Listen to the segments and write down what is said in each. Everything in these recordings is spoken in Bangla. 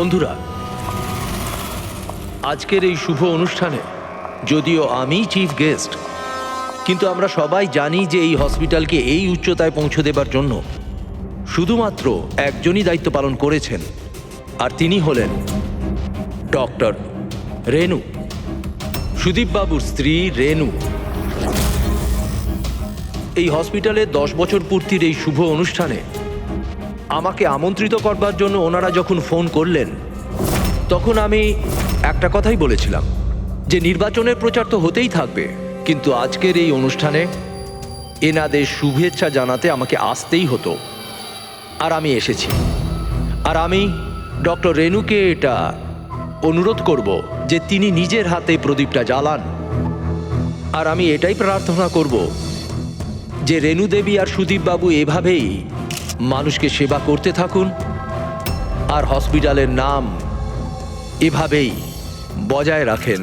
বন্ধুরা, আজকের এই শুভ অনুষ্ঠানে যদিও আমি চিফ গেস্ট, কিন্তু আমরা সবাই জানি যে এই হসপিটালকে এই উচ্চতায় পৌঁছে দেবার জন্য শুধুমাত্র একজনই দায়িত্ব পালন করেছেন, আর তিনি হলেন ডক্টর রেনু, সুদীপ বাবুর স্ত্রী রেনু। এই হসপিটালে 10 বছর পূর্তির এই শুভ অনুষ্ঠানে আমাকে আমন্ত্রিত করবার জন্য ওনারা যখন ফোন করলেন, তখন আমি একটা কথাই বলেছিলাম যে নির্বাচনের প্রচার তো হতেই থাকবে, কিন্তু আজকের এই অনুষ্ঠানে এনাদের শুভেচ্ছা জানাতে আমাকে আসতেই হতো। আর আমি এসেছি। আর আমি ডক্টর রেনুকে এটা অনুরোধ করব যে তিনি নিজের হাতে প্রদীপটা জ্বালান। আর আমি এটাই প্রার্থনা করব যে রেনু দেবী আর সুদীপ বাবু এভাবেই মানুষকে সেবা করতে থাকুন, আর হসপিটালের নাম এভাবেই বজায় রাখেন।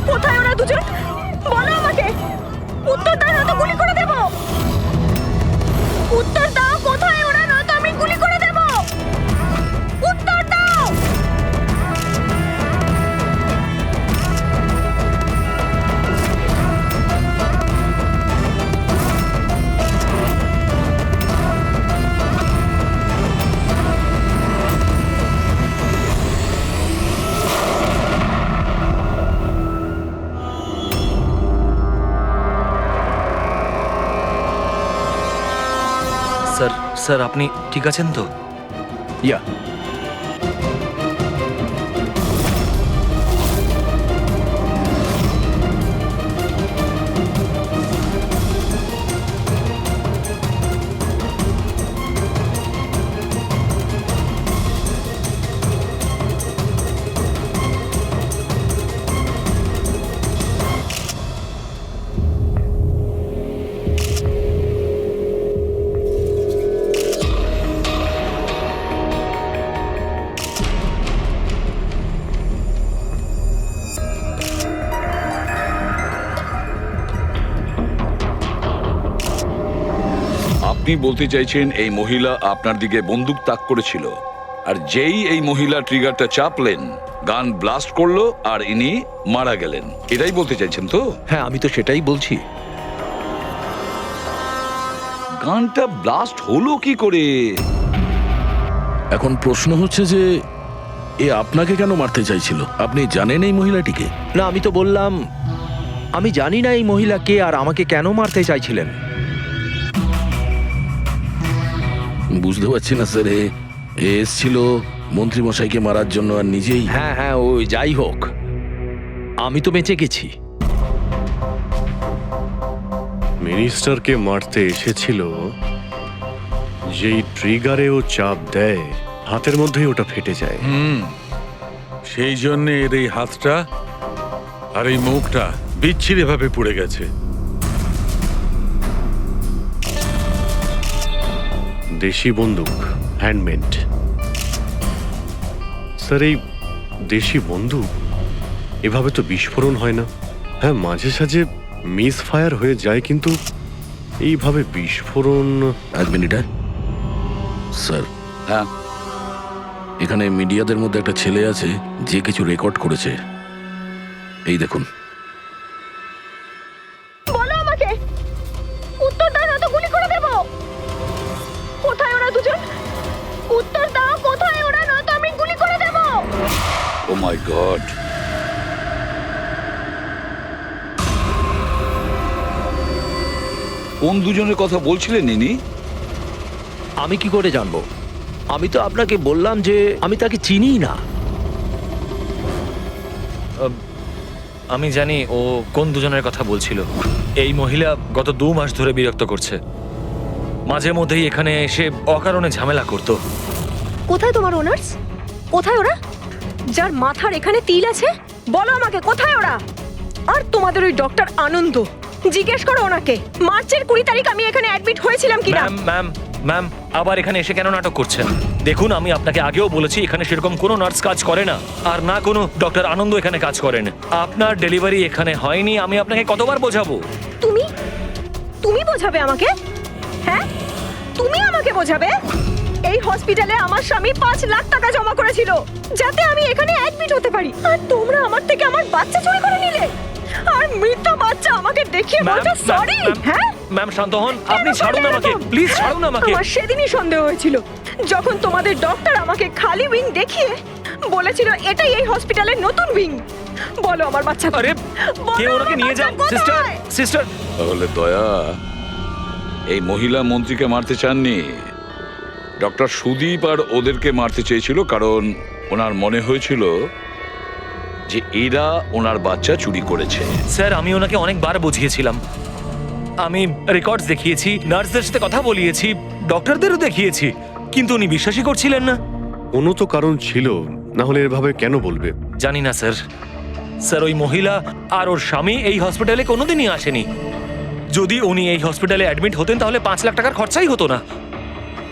কোথায় ওরা দুজন? বলো আমাকে। উত্তর দাও, নয়তো গুলি করে দেব। উত্তর দাও, কোথায় ওরা, নয়তো আমি গুলি করে দেব। উত্তর দাও। স্যার আপনি ঠিক আছেন তো? ইয়া, আপনি বলতে চাইছেন এই মহিলা আপনার দিকে বন্দুক তাক করেছিল, আর যেই এই মহিলা ট্রিগারটা চাপলেন, গান ব্লাস্ট করলো আর ইনি মারা গেলেন, এটাই বলতে চাইছেন তো? হ্যাঁ, আমি তো সেটাই বলছি। গানটা ব্লাস্ট হলো কি করে? এখন প্রশ্ন হচ্ছে যে এ আপনাকে কেন মারতে চাইছিল? আপনি জানেন এই মহিলাটিকে? না, আমি তো বললাম আমি জানি না এই মহিলা কে আর আমাকে কেন মারতে চাইছিলেন। বুঝতে পারছি না স্যার। এ এসছিল মন্ত্রী মশাইকে মারার জন্য আর নিজেই। হ্যাঁ হ্যাঁ, ওই যাই হোক, আমি তো বেঁচে গেছি। মিনিস্টারকে মারতে এসেছিল, যেই ট্রিগারে ও চাপ দেয় হাতের মধ্যেই ওটা ফেটে যায়। সেই জন্য এর এই হাতটা আর এই মুখটা বিচ্ছিরি ভাবে পুড়ে গেছে। দেশি বন্দুক, হ্যান্ডমেড। স্যার, এই দেশি বন্দুক এভাবে তো বিস্ফোরণ হয় না। হ্যাঁ, মাঝে সাঝে মিস ফায়ার হয়ে যায়, কিন্তু এইভাবে বিস্ফোরণ। এক মিনিট। স্যার, হ্যাঁ, এখানে মিডিয়াদের মধ্যে একটা ছেলে আছে যে কিছু রেকর্ড করেছে। এই দেখুন। বলো আমাকে। উত্তর দাও, নয়তো গুলি করে দেব। কোথায় ওরা দুজন? উত্তর দাও, কোথায় ওরা, নয়তো আমি গুলি করে দেব। ও মাই গড। কোন দুজনের কথা বলছিলেন ইনি? আমি কি করে জানবো? আমি তো আপনাকে বললাম যে আমি তাকে চিনি না। আমি জানি ও কোন দুজনের কথা বলছিল। এই মহিলা গত 2 মাস ধরে বিরক্ত করছে। মাঝে মধ্যেই এখানে এসে অকারণে ঝামেলা করতো। কোথায় তোমার ওনার্স? কোথায় ওরা, যার মাথার এখানে তিল আছে? বলো আমাকে, কোথায় ওরা? আর তোমাদের ওই ডক্টর আনন্দ, জিজ্ঞেস করো ওনাকে মার্চের 20 তারিখ আমি এখানে অ্যাডমিট হয়েছিলাম কিনা। ম্যাম, ম্যাম আবার এখানে এসে কেন নাটক করছেন? দেখুন, আমি আপনাকে আগেও বলেছি এখানে সেরকম কোনো নার্স কাজ করে না, আর না কোনো ডক্টর আনন্দ এখানে কাজ করেন। আপনার ডেলিভারি এখানে হয়নি, আমি আপনাকে কতবার বোঝাবো? তুমি তুমি বোঝাবে আমাকে? হ্যাঁ, তুমি আমাকে বোঝাবে? এই হসপিটালে আমার স্বামী 5 লাখ টাকা জমা করেছিল যাতে আমি এখানে অ্যাডমিট হতে পারি, আর তোমরা আমার থেকে আমার বাচ্চা চুরি করে নিলে, আর মৃত বাচ্চা আমাকে দেখিয়ে বলছো সরি। হ্যাঁ ম্যাম শান্ত হন, আপনি ছাড়ুন আমাকে, প্লিজ ছাড়ুন আমাকে। আমার সেদিনই সন্দেহ হয়েছিল যখন তোমাদের ডক্টর আমাকে খালি উইং দেখিয়ে বলেছিল এটাই এই হসপিটালের নতুন উইং। বলো আমার বাচ্চা কোথায়? আরে কে ওনাকে নিয়ে যাও। Sister, sister. তাহলে দয়া এই মহিলা মন্ত্রীকে মারতে চাননি, ডক্টর সুদীপ আর ওদেরকে মারতে চেয়েছিল, কারণ ওনার মনে হয়েছিল যে এরা ওনার বাচ্চা চুরি করেছে। স্যার আমি ওনাকে অনেকবার বুঝিয়েছিলাম, আমি রেকর্ডস দেখিয়েছি, নার্সদের সাথে কথা বলিয়েছি, ডক্টরদেরও দেখিয়েছি, কিন্তু উনি বিশ্বাসই করছিলেন না। কোনো তো কারণ ছিল, না হলে এভাবে কেন বলবে? জানি না স্যার। স্যার ওই মহিলা আর ওর স্বামী এই হসপিটালে কোনোদিনই আসেনি। যদি উনি এই হসপিটালে অ্যাডমিট হতেন তাহলে 5 লাখ টাকার খরচাই হতো না।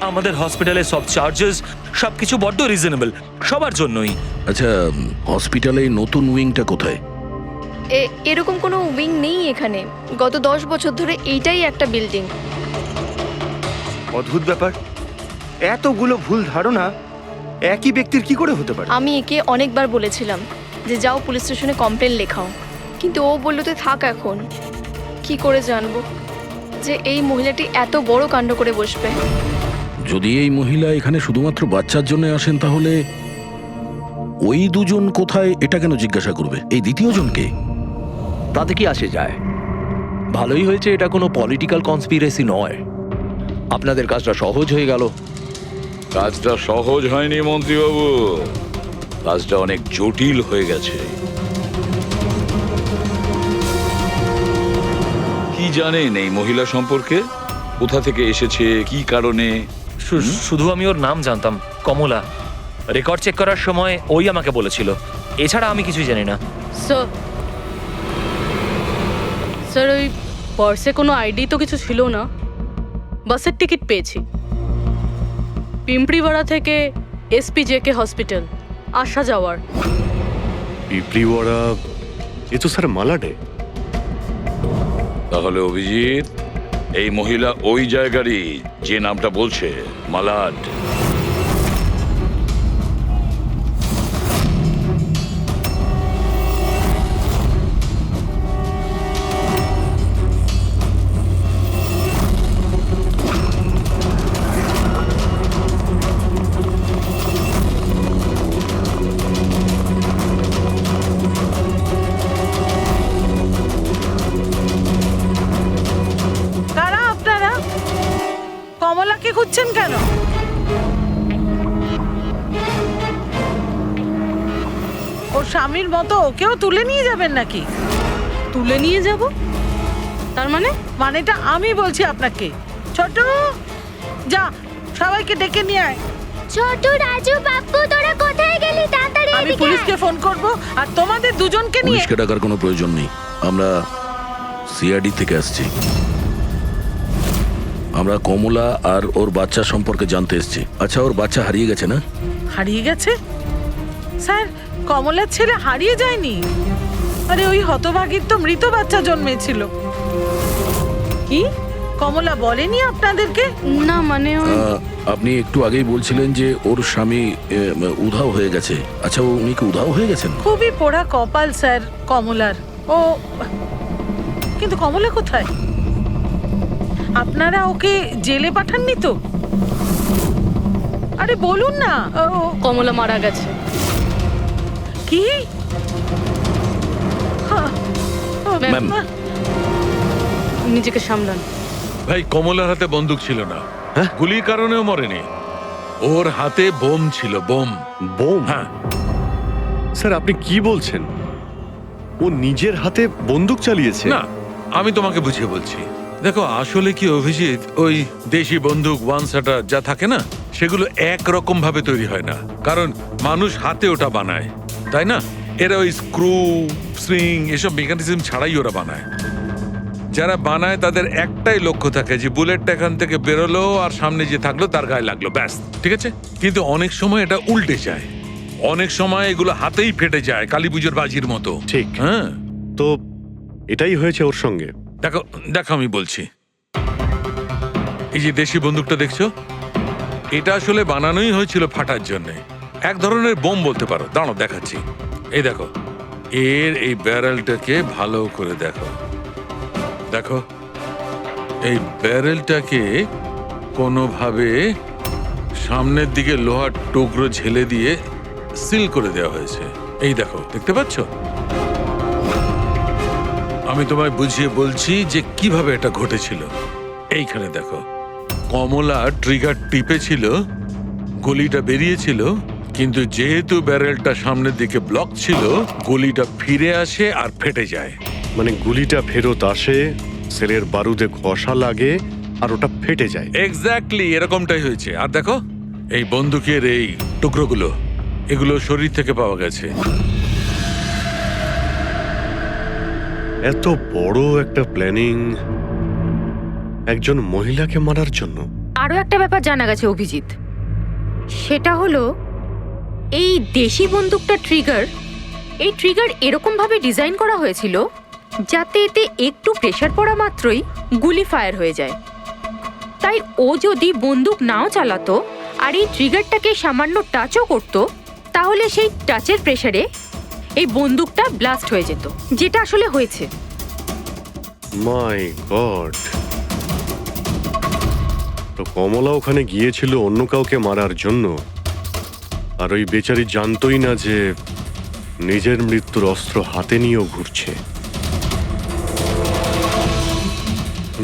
আমাদের হসপিটালে সব চার্জেস সবকিছু বড্ড রিজনেবল সবার জন্যই। আচ্ছা, হসপিটালে এই নতুন উইংটা কোথায়? এরকম কোনো উইং নেই এখানে। গত 10 বছর ধরে এইটাই একটা বিল্ডিং। অদ্ভুত ব্যাপার, এতগুলো ভুল ধারণা একই ব্যক্তির কি করে হতে পারে? আমি একে অনেকবার বলেছিলাম যে যাও পুলিশ স্টেশনে কমপ্লেন লেখাও, কিন্তু ও বলল তুই থাক। এখন কি করে জানবো যে এই মহিলাটি এত বড় কাণ্ড করে বসবে? যদি এই মহিলা এখানে শুধুমাত্র বাচ্চার জন্য আসেন, তাহলে ওই দুজন কোথায় এটা কেন জিজ্ঞাসা করবে? এই দ্বিতীয় জনকে? তাতে কি আসে যায়? ভালোই হয়েছে এটা কোনো পলিটিক্যাল কনস্পিরেসি নয়, আপনাদের কাজটা সহজ হয়ে গেল। কাজটা সহজ হয়নি মন্ত্রীবাবু, কাজটা অনেক জটিল হয়ে গেছে। কি জানেন এই মহিলা সম্পর্কে? কোথা থেকে এসেছে, কি কারণে? শুধু আমি ওর নাম জানতাম, কমলা। রেকর্ড চেক করার সময় ওই আমাকে বলেছিল, এছাড়া আমি কিছুই জানি না। স্যার ওই পার্সে কোনো আইডি তো কিছু ছিল না। বাসের টিকিট পেয়েছি, পিম্পড়িওয়াড়া থেকে SPJK হসপিটাল আসা যাওয়ার। পিঁপড়িওয়াড়া, এ তো স্যার মালাডে। তাহলে অভিজিৎ, এই মহিলা ওই জায়গারই যে নামটা বলছে, মালাড। কারা আপনারা? কমলাকে খুঁজছেন কেন? ওর স্বামীর মতো ওকেও তুলে নিয়ে যাবেন নাকি? তুলে নিয়ে যাব? তার মানে? মানেটা আমি বলছি আপনাকে। ছোট, যা সবাইকে ডেকে নিয়ে আয়। ছোট, রাজু, বাপ্পু, তোরা কোথায় গেলি? তাড়াতাড়ি আমি পুলিশকে ফোন করব, আর তোমাদের দুজনকে নিয়ে। পুলিশকে ডাকার কোনো প্রয়োজন নেই, আমরা CID থেকে আসছি। আমরা কমলা আর ওর বাচ্চা সম্পর্কে জানতে এসেছি। আচ্ছা, ওর বাচ্চা হারিয়ে গেছে না? হারিয়ে গেছে? স্যার, কমলার ছেলে হারিয়ে যায়নি। আরে ওই হতভাগীর তো মৃত বাচ্চা জন্মেছিল। কি কমলা বলেনি আপনাদেরকে? না মানে আপনি একটু আগেই বলছিলেন যে ওর স্বামী উধাও হয়ে গেছে। আচ্ছা, উনি কি উধাও হয়ে গেছেন? খুবই পোড়া কপাল স্যার কমলার। ও কিন্তু কমলা কোথায়? আপনারা ওকে জেলে পাঠাননি তো? আরে বলুন না। কমলা মারা গেছে। কি? ম্যাম, নিজেকে সামলান। ভাই, কমলার হাতে বন্দুক ছিল না, গুলির কারণেও মরেনি। ওর হাতে বোম ছিল, বোম। বোম? হ্যাঁ। স্যার আপনি কি বলছেন? ও নিজের হাতে বন্দুক চালিয়েছে? না, আমি তোমাকে বুঝিয়ে বলছি। দেখো, আসলে কি অভিজিৎ, ওই দেশি বন্দুক ওয়ান শাটার যা থাকে না, সেগুলো একরকম ভাবে তৈরি হয় না, কারণ মানুষ হাতে ওটা বানায়, তাই না? এরা ওই স্ক্রু, স্প্রিং এসব মেকানিজম ছাড়াই ওরা বানায়। যারা বানায় তাদের একটাই লক্ষ্য থাকে যে বুলেটটা এখান থেকে বেরোলো আর সামনে যে থাকলো তার গায়ে লাগলো, ব্যাস, ঠিক আছে? কিন্তু অনেক সময় এটা উল্টে যায়, অনেক সময় এগুলো হাতেই ফেটে যায়, কালী পুজোর বাজির মতো। ঠিক। হ্যাঁ, তো এটাই হয়েছে ওর সঙ্গে। দেখো দেখো আমি বলছি, এই যে দেশি বন্দুকটা দেখছো, এটা আসলে বানানোই হয়েছিল ফাটার জন্য, এক ধরনের বোম বলতে পারো। দাঁড়াও দেখাচ্ছি, এই দেখো, এর এই ব্যারেলটাকে ভালো করে দেখো, দেখো এই ব্যারেলটাকে কোনোভাবে সামনের দিকে লোহার টুকরো ঝেলে দিয়ে সিল করে দেওয়া হয়েছে। এই দেখো, দেখতে পাচ্ছ? আমি তোমায় বুঝিয়ে বলছি যে কিভাবে এটা ঘটেছিল। এইখানে দেখো, কমলা ট্রিগার টিপেছিল, গুলিটা বেরিয়েছিল, কিন্তু যেহেতু ব্যারেলটা সামনের দিকে ব্লক ছিল, গুলিটা ফিরে আসে আর ফেটে যায়। মানে গুলিটা ফেরত আসে, সেলের বারুদে ঘষা লাগে আর ওটা ফেটে যায়। এক্স্যাক্টলি এরকমটাই হয়েছে। আর দেখো এই বন্দুকের এই টুকরোগুলো, এগুলো শরীর থেকে পাওয়া গেছে। এত বড় একটা প্ল্যানিং একজন মহিলাকে মারার জন্য। আরও একটা ব্যাপার জানা গেছে অভিজিৎ, সেটা হলো এই দেশি বন্দুকটা এই ট্রিগার এরকমভাবে ডিজাইন করা হয়েছিল যাতে এতে একটু প্রেসার পড়া মাত্রই গুলি ফায়ার হয়ে যায়। তাই ও যদি বন্দুক নাও চালাতো আর এই ট্রিগারটাকে সামান্য টাচও করতো, তাহলে সেই টাচের প্রেসারে এই বন্দুকটা ব্লাস্ট হয়ে যেত, যেটা আসলে হয়েছে। মাই গড! তো কমলা ওখানে গিয়েছিল অন্য কাউকে মারার জন্য, আর ওই বেচারি জানতোই না যে নিজের মৃত্যুর অস্ত্র হাতে নিয়েও ঘুরছে।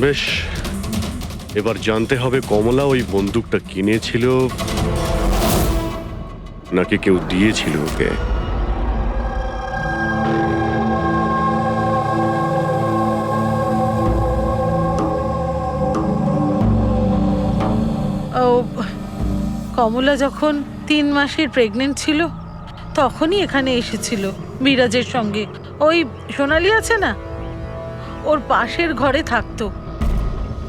বেশ, এবার জানতে হবে কমলা ওই বন্দুকটা কিনেছিল নাকি কেউ দিয়েছিল ওকে। ও, কমলা যখন 3 মাসের প্রেগনেন্ট ছিল তখনই এখানে এসেছিল বিরাজের সঙ্গে। ওই সোনালি আছে না, ওর পাশের ঘরে থাকতো।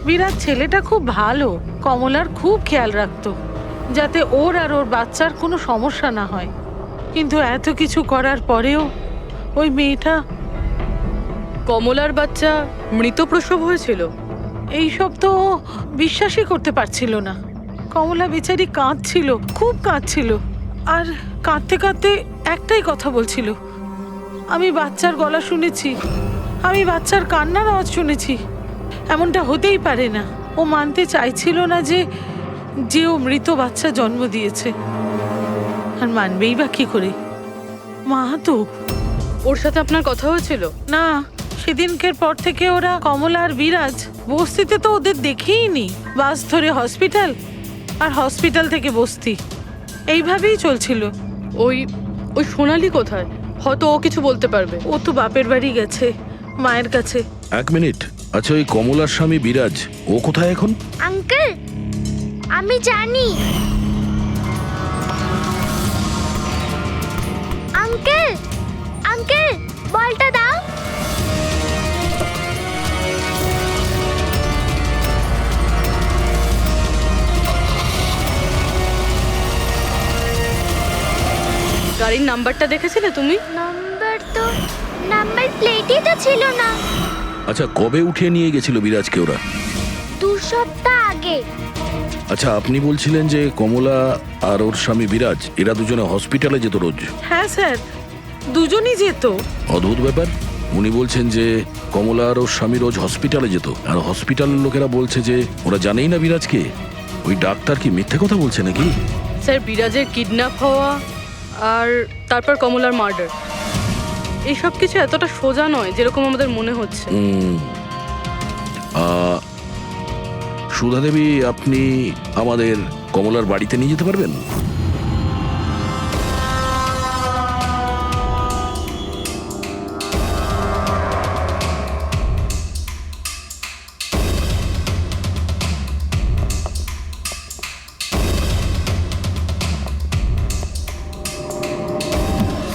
বিরাজ ছেলেটা খুব ভালো, কমলার খুব খেয়াল রাখতো যাতে ওর আর ওর বাচ্চার কোনো সমস্যা না হয়। কিন্তু এত কিছু করার পরেও ওই মেয়েটা। কমলার বাচ্চা মৃত প্রসব হয়েছিল? এইসব তো ও বিশ্বাসই করতে পারছিল না। কমলা বেচারি কাঁদছিল, খুব কাঁদছিল, আর কাঁদতে কাঁদতে একটাই কথা বলছিল, আমি বাচ্চার গলা শুনেছি, আমি বাচ্চার কান্নার আওয়াজ শুনেছি, এমনটা হতেই পারে না। ও মানতে চাইছিল না যে ও মৃত বাচ্চা জন্ম দিয়েছে, আর মানবেই বা কি করে? মা তো। ওর সাথে আপনার কথা হয়েছিল? না, সেদিনকের পর থেকে ওরা, কমলা আর বিরাজ, বস্তিতে তো ওদের দেখেই নি। বাস ধরে হসপিটাল, আর হসপিটাল থেকে বস্তি, এইভাবেই চলছিল। ওই সোনালি কোথায়? হয়তো ও কিছু বলতে পারবে। ও তো বাপের বাড়ি গেছে, মায়ের কাছে। এক মিনিট, আচ্ছা ওই কমলার স্বামী বিরাজ, ও কোথায় এখন? আঙ্কেল, আমি জানি। আঙ্কেল, আঙ্কেল, বলটা দাও। গাড়ির নাম্বারটা দেখেছিলে তুমি? নাম্বার প্লেটই তো ছিল না। আচ্ছা, কবে উঠিয়ে নিয়ে গেছিল বিরাজকে ওরা? 2 সপ্তাহ আগে। আচ্ছা, আপনি বলছিলেন যে কমলা আর ওর স্বামী বিরাজ এরা দুজনে হসপিটালে যেত রোজ? হ্যাঁ স্যার, দুজনই যেত। অদ্ভুত ব্যাপার। উনি বলছেন যে কমলা আর ওর স্বামী রোজ হসপিটালে যেত, আর হসপিটালের লোকেরা বলছে যে ওরা জানেই না বিরাজকে। ওই ডাক্তার কি মিথ্যে কথা বলছে নাকি? স্যার, বিরাজের কিডন্যাপ হওয়া আর তারপর কমলার মার্ডার, এইসব কিছু এতটা সোজা নয় যেরকম আমাদের মনে হচ্ছে। সুধা দেবী, আপনি আমাদের কমলার বাড়িতে নিয়ে যেতে পারবেন?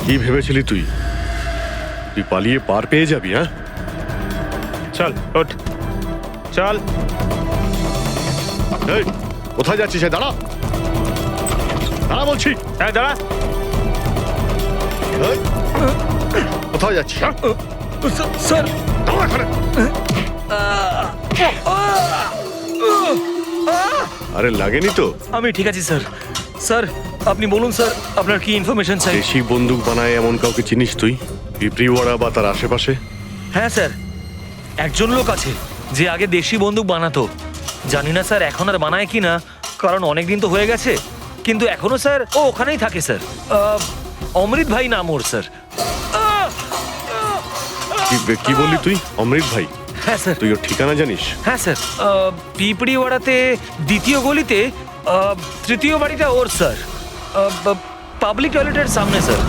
কি ভেবেছিলি তুই? তুই পালিয়ে পার পেয়ে যাবি? হ্যাঁ, চল ওঠ চল। এই কোথায় যাচ্ছিস? দাঁড়া দাঁড়া বলছি। হ্যাঁ দাঁড়া। এই, কোথায় যাচ্ছিস? স্যার দাঁড়া এখানে। আরে লাগেনি তো? আমি ঠিক আছি স্যার। স্যার আপনি বলুন স্যার, আপনার কি ইনফরমেশন চাই? দেশি বন্দুক বানায় এমন কাউকে চিনিস তুই? পিঁপড়িওয়াড়া বা তার আশেপাশে? হ্যাঁ স্যার, একজন লোক আছে যে আগে দেশি বন্দুক বানাতো। জানি না স্যার এখন আর বানায় কি না, কারণ অনেক দিন তো হয়ে গেছে। কিন্তু এখনো স্যার ও ওখানেই থাকে স্যার। অমৃত ভাই নাম ওর স্যার। কি বললি তুই? অমৃত ভাই? হ্যাঁ স্যার। তুই ওর ঠিকানা জানিস? হ্যাঁ স্যার, পিঁপড়িওয়াড়াতে দ্বিতীয় গলিতে তৃতীয় বাড়িটা ওর স্যার। পাবলিক টয়লেটের সামনে স্যার।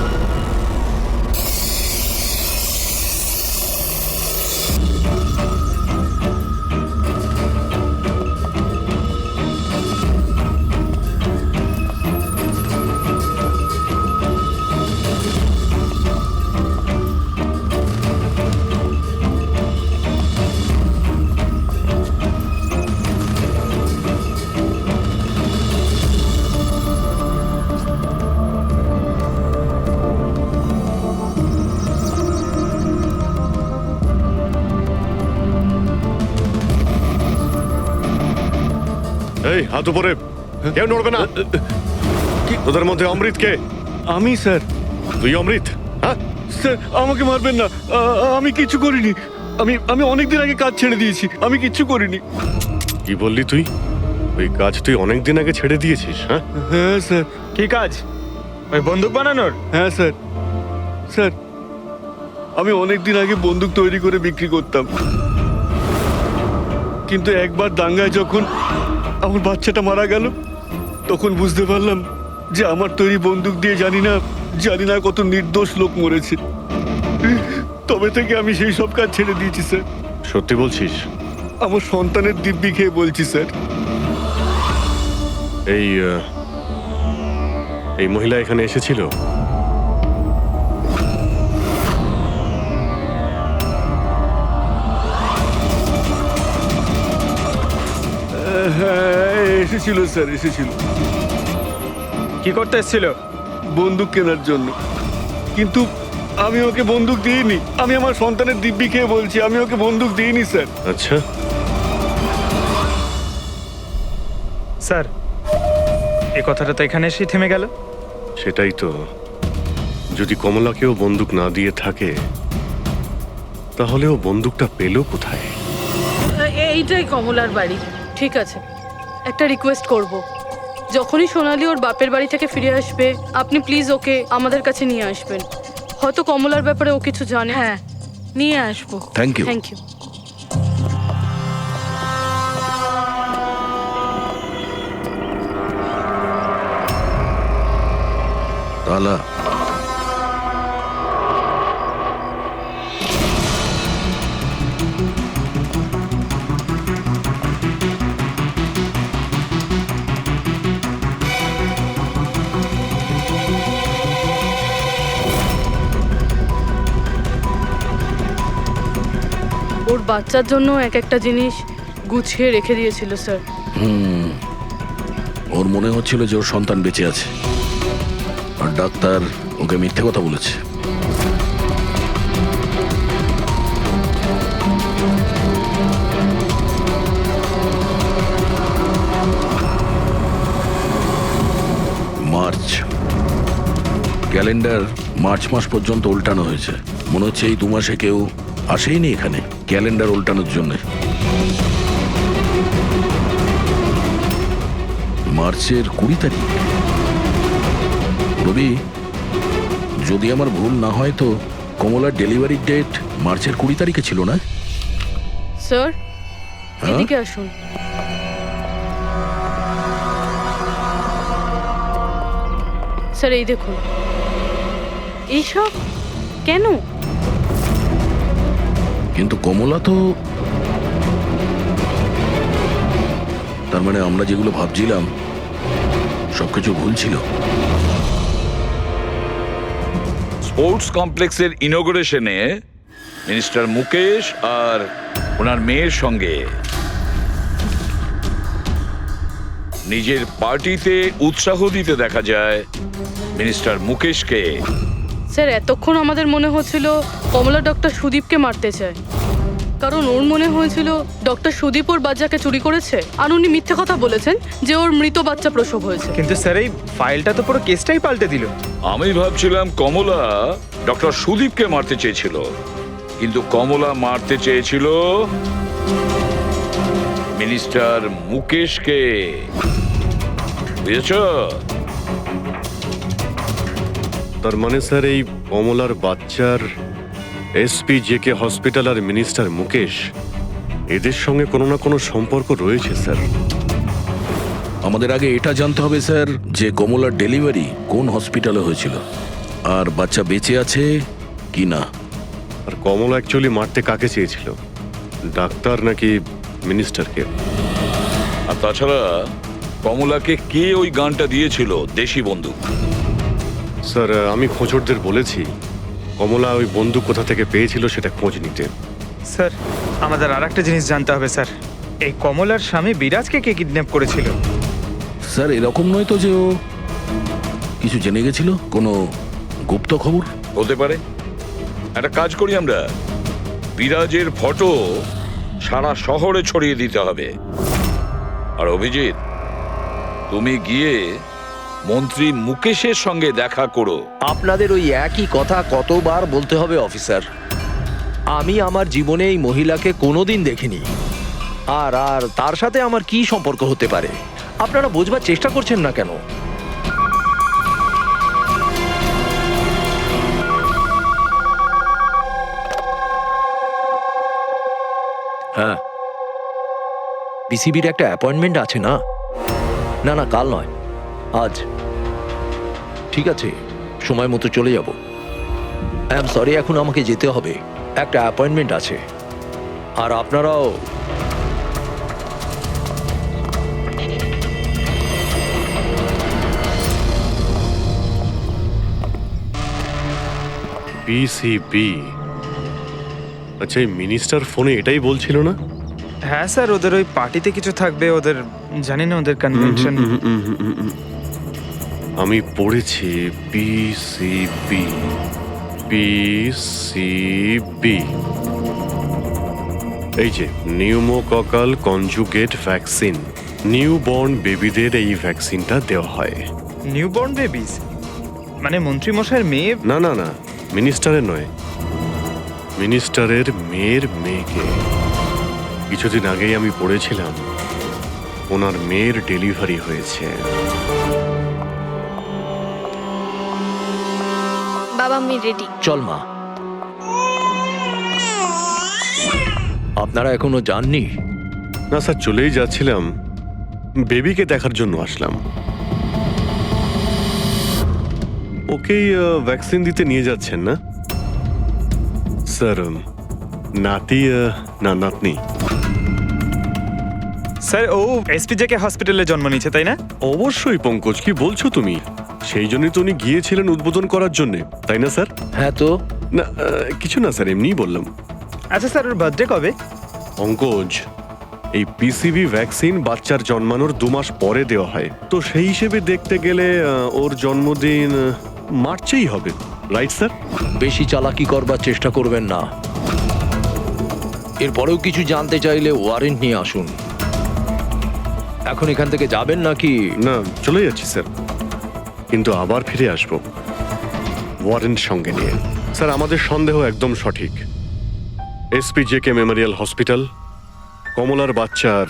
এই হাত উপরে, কেউ নড়বে না। তোদের মধ্যে অমৃত কে? আমি স্যার। তুই অমৃত? হ্যাঁ স্যার আমাকে মারবেন না, আমি কিছু করিনি। আমি অনেকদিন আগে কাজ ছেড়ে দিয়েছি, আমি কিচ্ছু করিনি। কি বললি তুই? ওই কাজ তুই অনেকদিন আগে ছেড়ে দিয়েছিস? হ্যাঁ হ্যাঁ স্যার। কি কাজ? ওই বন্দুক বানানোর? হ্যাঁ স্যার। স্যার আমি অনেকদিন আগে বন্দুক তৈরি করে বিক্রি করতাম, কিন্তু একবার দাঙ্গায় যখন আমার বাচ্চাটা মারা গেল, তখন বুঝতে পারলাম যে আমার তৈরি বন্দুক দিয়ে জানি না কত নির্দোষ লোক মরেছে। তবে থেকে আমি সেই সব কাজ ছেড়ে দিয়েছি স্যার। সত্যি বলছিস? আমার সন্তানের দিব্যি খেয়ে বলছি স্যার। এই মহিলা এখানে এসেছিল? হ্যাঁ এসেছিল স্যার, এসেছিল। কি করতে এসেছিল? বন্দুক কেনার জন্য, কিন্তু আমি ওকে বন্দুক দিইনি। আমি আমার সন্তানের দিব্যি খেয়ে বলছি, আমি ওকে বন্দুক দিইনি স্যার। আচ্ছা, স্যার এই কথাটা তো এখানে এসেই থেমে গেল। সেটাই তো। যদি কমলাকেও বন্দুক না দিয়ে থাকে, তাহলে ও বন্দুকটা পেল কোথায়? এইটাই কমলার বাড়ি। ঠিক আছে, একটা রিকোয়েস্ট করব, যখনই সোনালি ওর বাপের বাড়ি থেকে ফিরে আসবে আপনি প্লিজ ওকে আমাদের কাছে নিয়ে আসবেন। হয়তো কমলার ব্যাপারে ও কিছু জানে। হ্যাঁ নিয়ে আসবো। Thank you. Thank you. তালা ওর বাচ্চার জন্য এক একটা জিনিস গুছিয়ে রেখে দিয়েছিল স্যার। ওর মনে হচ্ছিল যে ওর সন্তান বেঁচে আছে, আর ডাক্তার ওকে মিথ্যে কথা বলেছে। মার্চ ক্যালেন্ডার মার্চ মাস পর্যন্ত উল্টানো হয়েছে। মনে হচ্ছে এই 2 মাসে কেউ আসেইনি এখানে ক্যালেন্ডার উল্টানোর জন্য। মার্চের 20 তারিখ। রবি, যদি আমার ভুল না হয় তো কমলার ডেলিভারি ডেট মার্চের 20 তারিখে ছিল না? স্যার হ্যাঁ? এদিকে আসুন। স্যার এই দেখুন, এইসব কেন? কিন্তু কমলা তো, তার মানে আমরা যেগুলো ভাবছিলাম সবকিছু ভুল ছিল। স্পোর্টস কমপ্লেক্সের ইনোগ্রেশনে মিনিস্টার মুকেশ আর ওনার মেয়ের সঙ্গে নিজের পার্টিতে উৎসাহ দিতে দেখা যায় মিনিস্টার মুকেশকে। স্যার এতক্ষণ আমাদের মনে হচ্ছিল কমলা ডক্টর সুদীপকে মারতে চায়, কারণ ওর মনে হয়েছিল ডক্টর সুদীপ ওর বাচ্চাকে চুরি করেছে, আর উনি মিথ্যে কথা বলেছেন যে ওর মৃত বাচ্চা প্রসব হয়েছে। কিন্তু স্যার এই ফাইলটা তো পুরো কেসটাই পাল্টে দিল। আমি ভাবছিলাম কমলা ডক্টর সুদীপকে মারতে চেয়েছিল, কিন্তু কমলা মারতে চেয়েছিল মিনিস্টার মুকেশকে। বুঝেছ? তার মানে স্যার এই কমলার বাচ্চার এসপি জেকে হসপিটাল আর মিনিস্টার মুকেশ এদের সঙ্গে কোনো না কোনো সম্পর্ক রয়েছে স্যার। আমাদের আগে এটা জানতে হবে স্যার যে কমলার ডেলিভারি কোন হসপিটালে হয়েছিল আর বাচ্চা বেঁচে আছে কি না। আর কমলা অ্যাকচুয়ালি মারতে কাকে চেয়েছিল, ডাক্তার নাকি মিনিস্টারকে? আর তাছাড়া কমলাকে কে ওই গানটা দিয়েছিল, দেশি বন্দুক? স্যার আমি খোঁজরদের বলেছি কমলা ওই বন্দুক কোথা থেকে পেয়েছিল সেটা খোঁজ নিতে। স্যার আমাদের আর একটা জিনিস জানতে হবে স্যার, এই কমলার স্বামী বিরাজকে কে কিডন্যাপ করেছিল? স্যার এরকম নয় তো যে ও কিছু জেনে গেছিল, কোনো গুপ্ত খবর? হতে পারে। একটা কাজ করি আমরা, বিরাজের ফটো সারা শহরে ছড়িয়ে দিতে হবে। আর অভিজিৎ, তুমি গিয়ে মন্ত্রী মুকেশের সঙ্গে দেখা করো। আপনাদের ওই একই কথা কতবার বলতে হবে অফিসার? আমি আমার জীবনে এই মহিলাকে কোনোদিন দেখিনি, আর আর তার সাথে আমার কি সম্পর্ক হতে পারে? আপনারা বোঝবার চেষ্টা করছেন না কেন? হ্যাঁ, বিসিবির একটা অ্যাপয়েন্টমেন্ট আছে না? না না, কাল নয়, আজ। ঠিক আছে, সময় মতো চলে যাব। আই এম সরি, এখন আমাকে যেতে হবে, একটা অ্যাপয়েন্টমেন্ট আছে। আর আপনারাও। বিসিবি, আচ্ছা এই মিনিস্টার ফোনে এটাই বলছিল না? হ্যাঁ স্যার, ওদের ওই পার্টিতে কিছু থাকবে, ওদের জানি না ওদের কনভেনশন। আমি পড়েছি বিসিবি, বিসিবি, এই যে নিউমোককাল কনজুগেট ভ্যাকসিন, নিউবর্ন বেবিদের এই ভ্যাকসিনটা দেওয়া হয়। নিউবর্ন বেবিস মানে মন্ত্রী মশাইয়ের মেয়ে? না না না, মিনিস্টারের নয়, মিনিস্টারের মেয়ের মেয়েকে। কিছুদিন আগেই আমি পড়েছিলাম ওনার মেয়ের ডেলিভারি হয়েছে। বাবা আমি রেডি। চল মা। আপনারা এখনো যাননি? না স্যার, চলেই যাচ্ছিলাম, বেবিকে দেখার জন্য আসলাম। ওকেই ভ্যাকসিন দিতে নিয়ে যাচ্ছেন না স্যার? নাতি না নাতনি? স্যার ও এসপিজেকে হসপিটালে জন্ম নিয়েছে, তাই না? অবশ্যই পঙ্কজ, কি বলছো তুমি? সেই জন্যই তো উনি গিয়েছিলেন উদ্বোধন করার জন্য, তাই না স্যার? হ্যাঁ তো। না কিছু না স্যার, এমনিই বললাম। আচ্ছা স্যার, ওর বার্থডে কবে? পঙ্কজ, এই পিসিবি ভ্যাকসিন বাচ্চার জন্মানোর 2 মাস পরে দেওয়া হয়, তো সেই হিসেবে দেখতে গেলে ওর জন্মদিন মার্চেই হবে, রাইট স্যার? বেশি চালাকি করবার চেষ্টা করবেন না। এরপরেও কিছু জানতে চাইলে ওয়ারেন্ট নিয়ে আসুন। এখন এখান থেকে যাবেন নাকি? না, চলে যাচ্ছি স্যার, কিন্তু আবার ফিরে আসবো ওয়ারেন্ট সঙ্গে নিয়ে। স্যার আমাদের সন্দেহ একদম সঠিক। এসপি জেকে মেমোরিয়াল হসপিটাল, কমলার বাচ্চার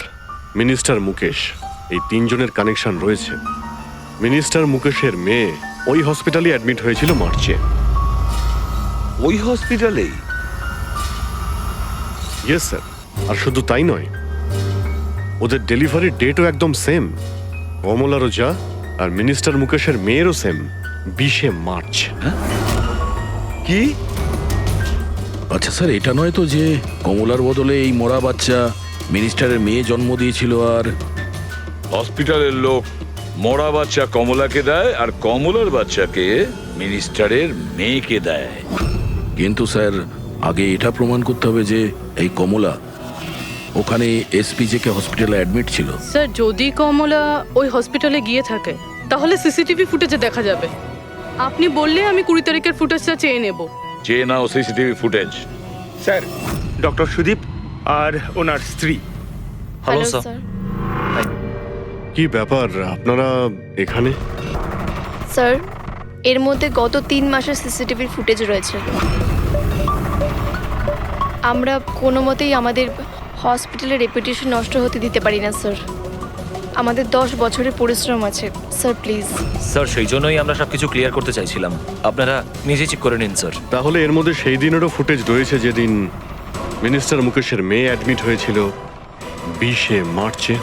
মিনিস্টার মুকেশ, এই 3 জনের কানেকশন রয়েছে। মিনিস্টার মুকেশের মেয়ে ওই হসপিটালে অ্যাডমিট হয়েছিল মার্চে। ওই হসপিটালেই? Yes sir. আর শুধু তাই নয়, ওদের ডেলিভারির ডেটও একদম সেম। কমলারও যা আর মিনিস্টার মুকেশের মেয়েরও সেম, 20শে মার্চ। কি? আচ্ছা স্যার, এটা নয় তো যে কমলার বদলে এই মরা বাচ্চা মিনিস্টারের মেয়ে জন্ম দিয়েছিল, আর হসপিটালের লোক মরা বাচ্চা কমলাকে দেয় আর কমলার বাচ্চাকে মিনিস্টারের মেয়েকে দেয়? কিন্তু স্যার আগে এটা প্রমাণ করতে হবে যে এই কমলা ওখানে এসপিজেকে হসপিটালে অ্যাডমিট ছিল। স্যার যদি কমলা ওই হসপিটালে গিয়ে থাকে তাহলে সিসিটিভি ফুটেজে দেখা যাবে। আপনি বললে আমি 20 তারিখের ফুটেজটা চেয়ে নেব। চেয়ে নাও CCTV footage. Sir doctor Sudip আর ওনার স্ত্রী। Hello hello sir. স্যার। কি ব্যাপার আপনারা এখানে? স্যার এর মধ্যে গত 3 মাসের সিসিটিভির ফুটেজ রয়েছে। আমরা কোনো মতেই আমাদের হসপিটালের রেপুটেশন নষ্ট হতে দিতে পারি না স্যার। আমাদের 10 বছরের পরিশ্রম আছে স্যার, প্লিজ। স্যার সেই জন্যই আমরা সবকিছু ক্লিয়ার করতে চাইছিলাম, আপনারা নিজে চেক করে নিন স্যার। তাহলে এর মধ্যে সেই দিনেরও ফুটেজ রয়েছে যেদিন মিনিস্টার মুকেশের মেয়ে অ্যাডমিট হয়েছিল 20শে মার্চে।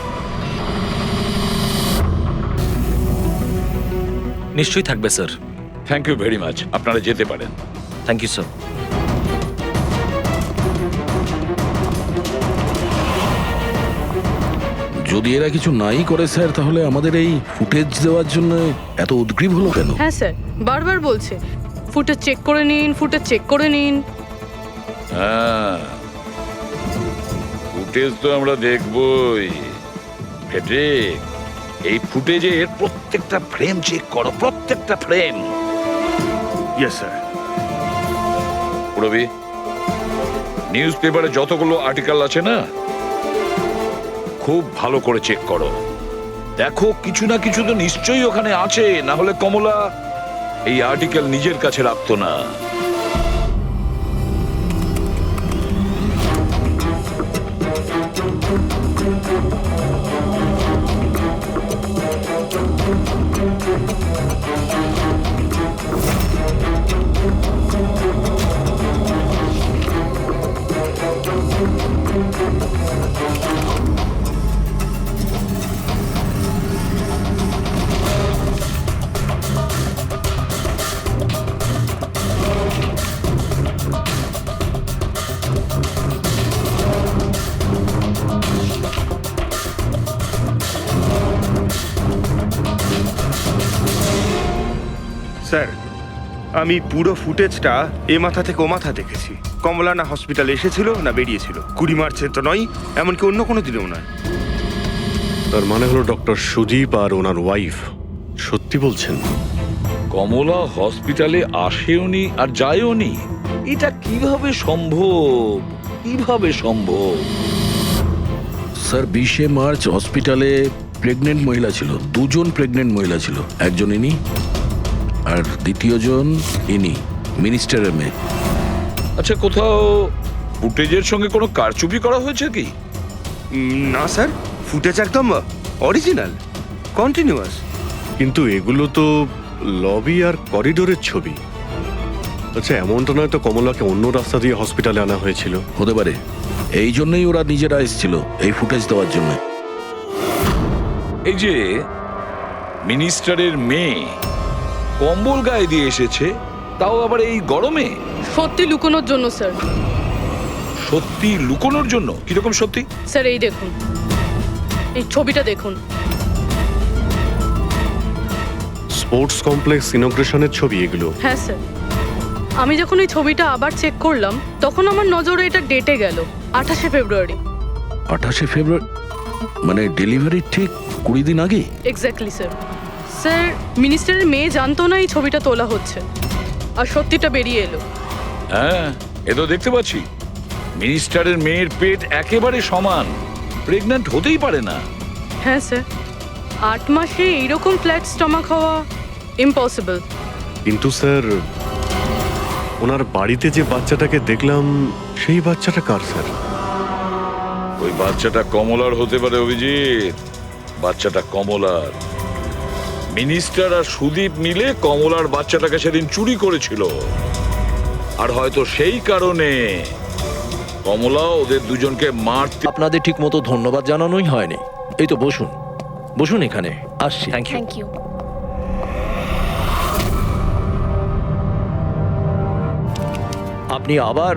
নিশ্চয়ই থাকবে sir. Thank you very much, আপনারা যেতে পারেন। Thank you sir. যদি এরা কিছু নাই করে স্যার, তাহলে আমাদের এই ফুটেজ দেওয়ার জন্য এত উদ্গ্রীব হলো কেন? হ্যাঁ স্যার, বারবার বলছে ফুটেজ চেক করে নিন, ফুটেজ চেক করে নিন। হ্যাঁ, ফুটেজ তো আমরা দেখবই। ফেডরিক, এই ফুটেজের প্রত্যেকটা ফ্রেম চেক করো, প্রত্যেকটা ফ্রেম। Yes sir. পুরবি, নিউজ পেপারে যতগুলো আর্টিকেল আছে না, খুব ভালো করে চেক করো। দেখো কিছু না কিছু তো নিশ্চয়ই ওখানে আছে, না হলে কমলা এই আর্টিকেল নিজের কাছে রাখতো না। স্যার আমি পুরো ফুটেজটা এ মাথা থেকে ও মাথা দেখেছি। কমলা না হসপিটালে এসেছিল না বেরিয়েছিল। 20 মার্চে তো নয়, এমনকি অন্য কোনো দিনেও নয়। তার মানে হলো ডক্টর সুদীপ আর ওনার ওয়াইফ সত্যি বলছেন? কমলা হসপিটালে আসেওনি আর যায়ওনি, এটা কিভাবে সম্ভব? কিভাবে সম্ভব? স্যার 20শে মার্চ হসপিটালে প্রেগনেন্ট মহিলা ছিল, 2 জন প্রেগনেন্ট মহিলা ছিল। একজন ইনি আর দ্বিতীয়জন ইনি, মিনিস্টারের মেয়ে। আচ্ছা, কোথাও ফুটেজের সঙ্গে কোনো কারচুপি করা হয়েছে কি? না স্যার, ফুটেজ একদম অরিজিনাল, কন্টিনিউয়াস। কিন্তু এগুলো তো লবি আর করিডোরের ছবি। আচ্ছা, এমনটা নয় তো কমলাকে অন্য রাস্তা দিয়ে হসপিটালে আনা হয়েছিল? হতে পারে, এই জন্যই ওরা নিজেরা এসেছিল এই ফুটেজ দেওয়ার জন্য। এই যে মিনিস্টারের মেয়ে কম্বল গায়ে দিয়ে এসেছে, তাও আবার এই গরমে। সত্যি লুকোনোর জন্য স্যার। সত্যি লুকোনোর জন্য? কিরকম সত্যি? স্যার এই দেখুন, এই ছবিটা দেখুন। স্পোর্টস কমপ্লেক্স ইনগ্রেশনের ছবি এগুলো? হ্যাঁ স্যার, আমি যখন এই ছবিটা আবার চেক করলাম তখন আমার নজরে এটা ডেটে গেল 28শে ফেব্রুয়ারি। 28শে ফেব্রুয়ারি মানে ডেলিভারির ঠিক 20 দিন আগে? Exactly sir. স্যার মিনিস্টারের মেয়ে জানতো না এই ছবিটা তোলা হচ্ছে, আর সত্যিটা বেরিয়ে এলো। হ্যাঁ, এ তো দেখতে পাচ্ছি। মিনিস্টারের মেয়ের পেট একেবারে সমান, প্রেগন্যান্ট হতেই পারে না। হ্যাঁ স্যার, 8 মাসে এইরকম ফ্ল্যাট স্টমাক হওয়া ইম্পসিবল। কিন্তু স্যার, ওনার বাড়িতে যে বাচ্চাটাকে দেখলাম সেই বাচ্চাটা কার স্যার? ওই বাচ্চাটা কমলার হতে পারে অভিজিৎ, বাচ্চাটা কমলার। মিনিস্টার আর সুদীপ মিলে কমলার বাচ্চাটাকে সেদিন চুরি করেছিল, আর হয়তো সেই কারণে কমলা ওদের দুজনকে মারতে। আপনাদের ঠিক মতো ধন্যবাদ জানানোই হয়নি। এই তো বসুন, বসুন এখানে, আসছি। Thank you. Thank you. আপনি আবার?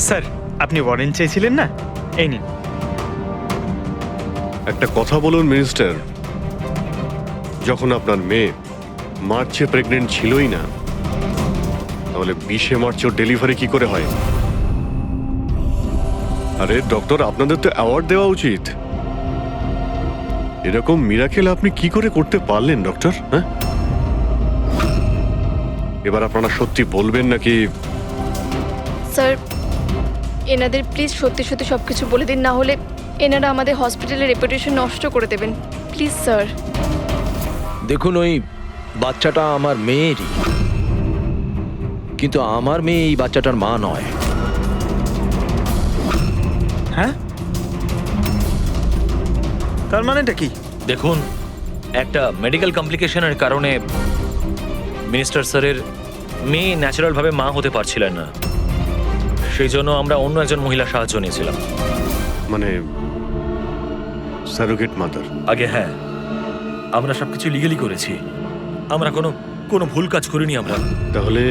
স্যার আপনি ওয়ারেন্ট চেয়েছিলেন না, এই নিন। একটা কথা বলুন মিনিস্টার, যখন আপনার মেয়ে মার্চে প্রেগনেন্ট ছিলই না, তাহলে 20শে মার্চ ওর ডেলিভারি কি করে হয়? আরে ডক্টর, আপনাদের তো অ্যাওয়ার্ড দেওয়া উচিত। এরকম মিরাকেল আপনি কি করে করতে পারলেন ডক্টর? হ্যাঁ, এবার আপনারা সত্যি বলবেন নাকি? স্যার, এনাদের প্লিজ সত্যি সত্যি সব কিছু বলে দিন, না হলে এনারা আমাদের হসপিটালের রেপুটেশন নষ্ট করে দেবেন। Please sir. দেখুন, ওই বাচ্চাটা আমার মেয়েরই, কিন্তু আমার মেয়ে এই বাচ্চাটার মা নয়। হ্যাঁ, তার মানেটা কি? দেখুন, একটা মেডিকেল কমপ্লিকেশনের কারণে মিনিস্টার স্যারের মেয়ে ন্যাচারালভাবে মা হতে পারছিলেন না, সেই জন্য আমরা অন্য একজন মহিলার সাহায্য নিয়েছিলাম। মানে সারোগেট মাদার? আগে হ্যাঁ, আমরা সবকিছু লিগালি করেছি, আমরা কোনো ভুল কাজ করিনি আমরা। তাহলে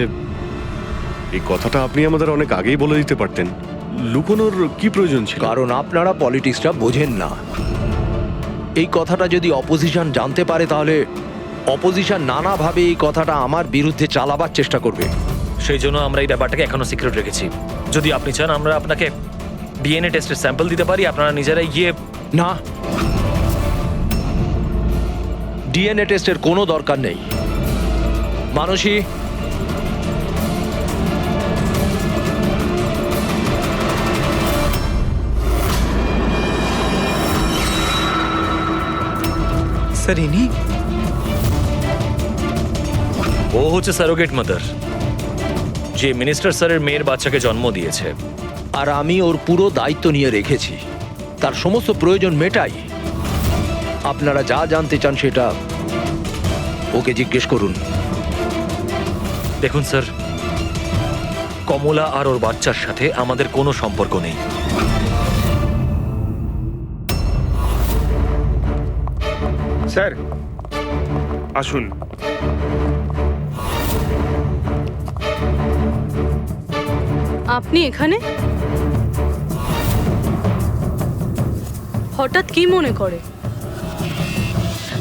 এই কথাটা আপনি আমাদের অনেক আগেই বলে দিতে পারতেন। লুকোনোর কি প্রয়োজন ছিল? কারণ আপনারা পলিটিক্সটা বোঝেন না। এই কথাটা যদি অপোজিশন জানতে পারে, তাহলে অপোজিশন নানাভাবে এই কথাটা আমার বিরুদ্ধে চালাবার চেষ্টা করবে। সেই জন্য আমরা এই ব্যাপারটাকে এখনো সিক্রেট রেখেছি। যদি আপনি চান, আমরা আপনাকে ডিএনএ টেস্টের স্যাম্পল দিতে পারি, আপনারা নিজেরাই গিয়ে। না, ডিএনএ টেস্টের কোনো দরকার নেই। মানসী, স্যার, ইনি? ও হচ্ছে সারোগেট মাদার, যে মিনিস্টার স্যারের মেয়ের বাচ্চাকে জন্ম দিয়েছে। আর আমি ওর পুরো দায়িত্ব নিয়ে রেখেছি, তার সমস্ত প্রয়োজন মেটাই। আপনারা যা জানতে চান সেটা ওকে জিজ্ঞেস করুন। দেখুন স্যার, কমলা আর ওর বাচ্চার সাথে আমাদের কোনো সম্পর্ক নেই। স্যার, আসুন। আপনি এখানে হঠাৎ কি মনে করে?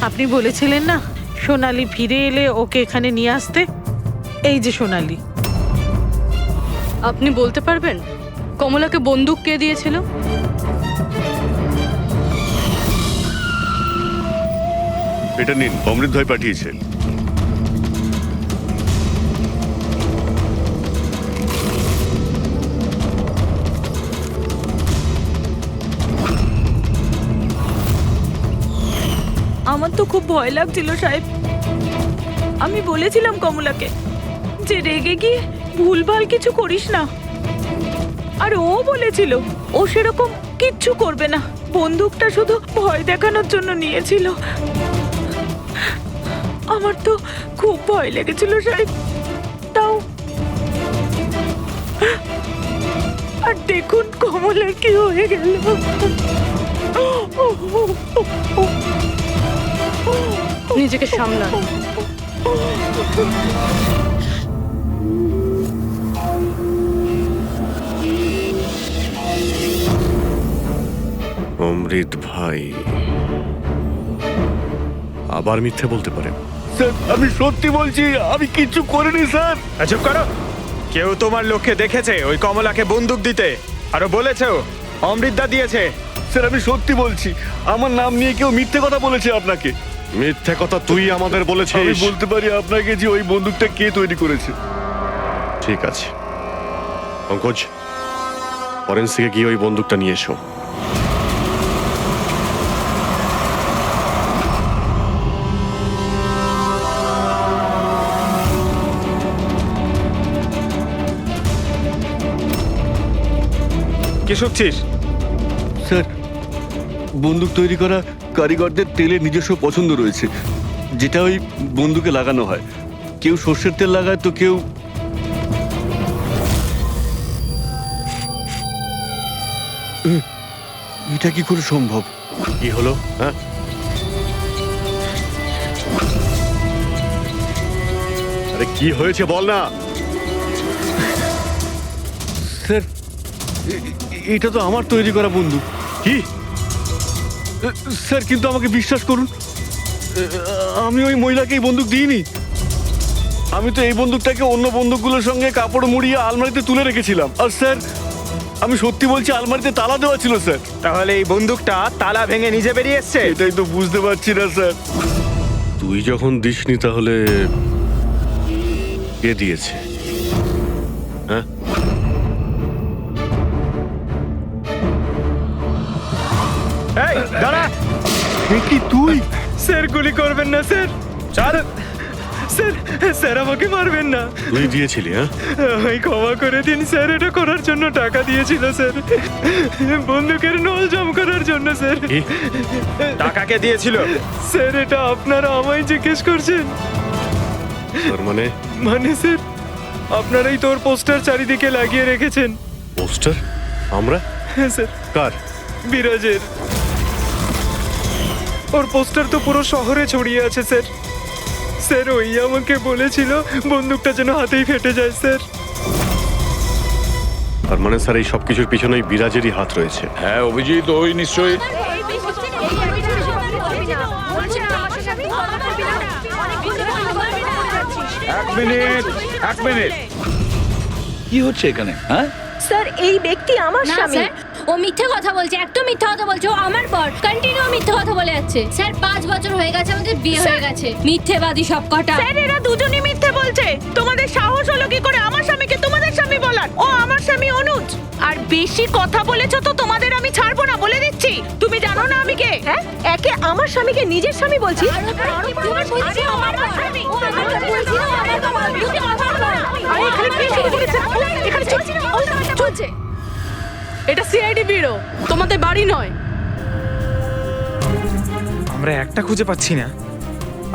আপনি বলেছিলেন না সোনালি ফিরে এলে ওকে এখানে নিয়ে আসতে। এই যে সোনালি। আপনি বলতে পারবেন কমলাকে বন্দুক কে দিয়েছিল? এটা নিন, অমৃত ভাই পাঠিয়েছে। আমার তো খুব ভয় লাগছিল সাহেব। আমি বলেছিলাম কমলাকে যে রেগে গিয়ে ভুলভাল কিছু করিস না, আর ও বলেছিল ও সেরকম কিচ্ছু করবে না, বন্দুকটা শুধু ভয় দেখানোর জন্য নিয়েছিল। আমার তো খুব ভয় লেগেছিল সাহেব। তাও আর দেখুন কমলার কি হয়ে গেল। নিজেকে সামলান। অমৃত ভাই আবার মিথ্যে বলতে পারেন? স্যার, আমি সত্যি বলছি, আমি কিচ্ছু করিনি স্যার। চুপ করো। কেউ তোমার লোককে দেখেছে ওই কমলাকে বন্দুক দিতে? আরো বলেছেও অমৃতদা দিয়েছে। স্যার, আমি সত্যি বলছি, আমার নাম নিয়ে কেউ মিথ্যে কথা বলেছে আপনাকে। মিথ্যে কথা তুই আমাদের আমি বলেছিস। বলতে পারি আপনাকে যে ওই বন্দুকটা কে তৈরি করেছে। ঠিক আছে পঙ্কজ, ফরেন্সিকে গিয়ে ওই বন্দুকটা নিয়ে এসো। কি শুনছিস? স্যার, বন্দুক তৈরি করা কারিগরদের তেলের নিজস্ব পছন্দ রয়েছে, যেটা ওই বন্দুকে লাগানো হয়। কেউ সর্ষের তেল লাগায়, তো কেউ এটা কি করে সম্ভব? কি হলো? হ্যাঁ, আরে কি হয়েছে বল না। স্যার, এটা তো আমার তৈরি করা বন্দুক। কি? স্যার, কিন্তু আমাকে বিশ্বাস করুন, আমি ওই মহিলাকে এই বন্দুক দিইনি। আমি তো এই বন্দুকটাকে অন্য বন্দুকগুলোর সঙ্গে কাপড় মুড়িয়ে আলমারিতে তুলে রেখেছিলাম। আর স্যার, আমি সত্যি বলছি, আলমারিতে তালা দেওয়া ছিল স্যার। তাহলে এই বন্দুকটা তালা ভেঙে নিজে বেরিয়ে এসছে। এটাই তো বুঝতে পারছি না স্যার। তুই যখন দিসনি তাহলে কে দিয়েছে? হ্যাঁ, এই দাঁড়া, কি তুই? স্যার গুলি করবেন না স্যার। চল স্যার, স্যার আমাকে মারবেন না। তুই দিয়েছিলি? হ্যাঁ, আমায় ক্ষমা করে দিন স্যার, এটা করার জন্য টাকা দিয়েছিল স্যার, বন্দুকের নল জম করার জন্য স্যার। কি? টাকাকে দিয়েছিল স্যার? এটা আপনারা আমায় জিজ্ঞেস করছেন? তার মানে মানে স্যার, আপনারাই তোর পোস্টার চারিদিকে লাগিয়ে রেখেছেন। পোস্টার? আমরা? হ্যাঁ স্যার, কার? বিরাজের। ওর পোস্টার তো পুরো শহরে ছড়িয়ে আছে স্যার। স্যার ওই আমাকে বলেছিল বন্দুকটা যেন হাতেই ফেটে যায় স্যার। তার মানে স্যার এই সবকিছুর পিছনেই বিরাজেরই হাত রয়েছে। হ্যাঁ অভিজিৎ, ওই নিশ্চয়ই। এক মিনিট, কি হচ্ছে এখানে? হ্যাঁ, স্যার এই ব্যক্তি আমার না স্বামী। স্যার, ও মিথ্যে কথা বলছে, একদম মিথ্যে কথা বলছে। ও আমার পর কন্টিনিউ মিথ্যে কথা বলে যাচ্ছে। স্যার 5 বছর হয়ে গেছে আমাদের বিয়ে হয়ে গেছে। মিথ্যেবাদী সব কটা। স্যার এরা দুজনই মিথ্যে বলছে। তোমাদের সাহস হলো কি করে আমার স্বামীকে তোমাদের স্বামী বলার? ও আমার স্বামী অনুজ। আর বেশি কথা বলেছো তো তোমাদের আমি ছাড়বো না, বলে দিচ্ছি। তুমি জানো না আমি কে? হ্যাঁ, একে আমার স্বামীকে নিজের স্বামী বলছি। আরে এখানে কি শুরু করেছে? এখানে চলছে। এটা সিআইডি ব্যুরো, তোমাদের বাড়ি নয়। আমরা একটা খুঁজে পাচ্ছি না,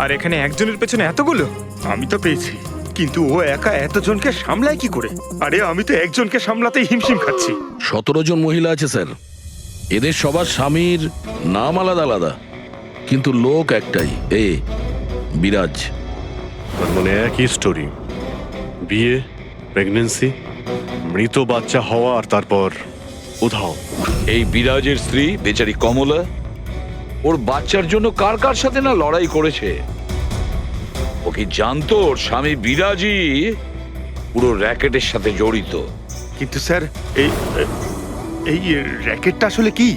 আর এখানে একজনের পেছনে এতগুলো। আমি তো পেয়েছি, কিন্তু ও একা এতজনকে সামলায় কি করে? আরে আমি তো একজনকে সামলাতেই হিমশিম খাচ্ছি। 17 জন মহিলা আছে স্যার। এদের সবার স্বামীর নাম আলাদা আলাদা, কিন্তু লোক একটাই, বিরাজ। তার মানে একই স্টোরি, বিয়ে, প্রেগন্যান্সি, মৃত বাচ্চা হওয়া, আর তারপর উধাও। এই বিরাজের স্ত্রী বেচারি কমলা ওর বাচ্চার জন্য কার কার সাথে না লড়াই করেছে। ও কি জানতো ওর স্বামী বিরাজই পুরো র্যাকেটের সাথে জড়িত? কিন্তু স্যার এই এই র্যাকেটটা আসলে কি?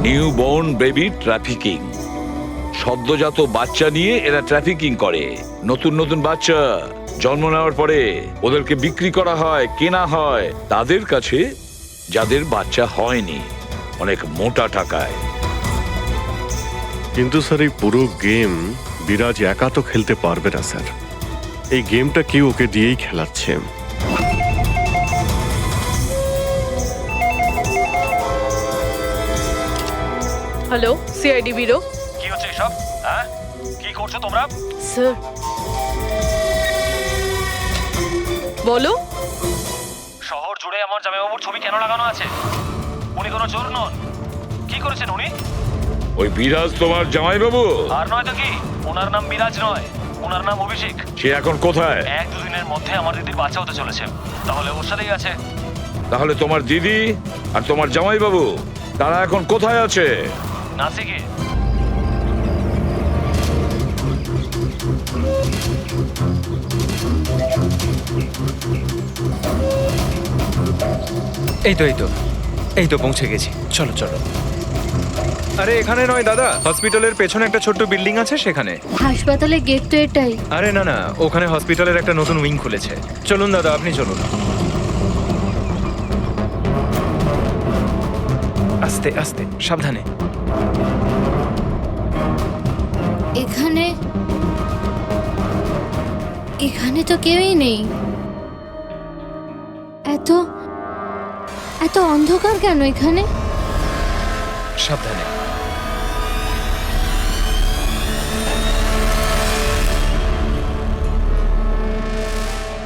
New born baby trafficking. সদ্যজাত বাচ্চা নিয়ে এরা ট্রাফিকিং করে। নতুন নতুন বাচ্চা জন্ম নেওয়ার পরে ওদেরকে বিক্রি করা হয়, কেনা হয় তাদের কাছে যাদের বাচ্চা হয়নি, অনেক মোটা টাকায়। কিন্তু স্যার এই পুরো গেম বিরাজ একা তো খেলতে পারবে না স্যার। এই গেমটা কেউ ওকে দিয়েই খেলাচ্ছে। Hello, CID bureau. কি হচ্ছে এসব? হ্যাঁ, কি করছো তোমরা? স্যার বলো। শহর জুড়ে আমার জামাইবাবুর ছবি কেন লাগানো আছে? উনি কোনো চোর নন। কি করেছেন উনি? ওই বিরাজ তোমার জামাইবাবু? আর নয় তো কি, ওনার নাম বিরাজ নয়, ওনার নাম অভিষেক। সে এখন কোথায়? 1-2 দিনের মধ্যে আমার দিদির বাচ্চা হতে চলেছে, তাহলে ওর সাথেই আছে। তাহলে তোমার দিদি আর তোমার জামাইবাবু তারা এখন কোথায় আছে? নাসিকে। এই তো পৌঁছে গেছি। চলো চলো। আরে এখানে নয় দাদা, হসপিটালের পেছনে একটা ছোট্ট বিল্ডিং আছে সেখানে। হাসপাতালের গেট তো এটাই। আরে না না, ওখানে হসপিটালের একটা নতুন উইং খুলেছে। চলুন দাদা, আপনি চলুন। আস্তে আস্তে, সাবধানে। এখানে এখানে তো কেউই নেই। এত এত অন্ধকার কেন এখানে? সাবধানে।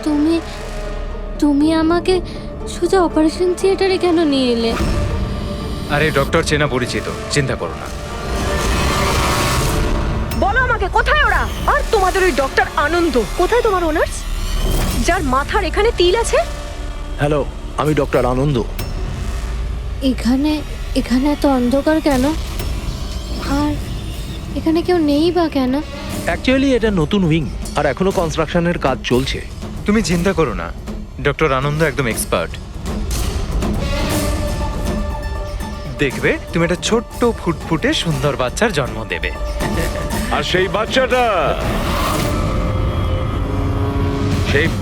তুমি তুমি আমাকে শুধু অপারেশন থিয়েটারে কেন নিয়ে এলে? আরে ডক্টর চেনা পরিচিত, চিন্তা করো না। বলো আমাকে কোথায় ওরা? আর তোমাদের ওই ডক্টর আনন্দ কোথায়? তোমার ওনার্স যার মাথার এখানে তিল আছে? হ্যালো, আমি ডক্টর আনন্দ। এখানে এখানে এত অন্ধকার কেন? আর এখানে কেউ নেই বা কেন? অ্যাকচুয়ালি এটা নতুন উইং, আর এখনো কনস্ট্রাকশনের কাজ চলছে। তুমি চিন্তা করো না, ডক্টর আনন্দ একদম এক্সপার্ট। দেখবে তুমি একটা ছোট্ট ফুটফুটে সুন্দর বাচ্চার জন্ম দেবে। আর সেই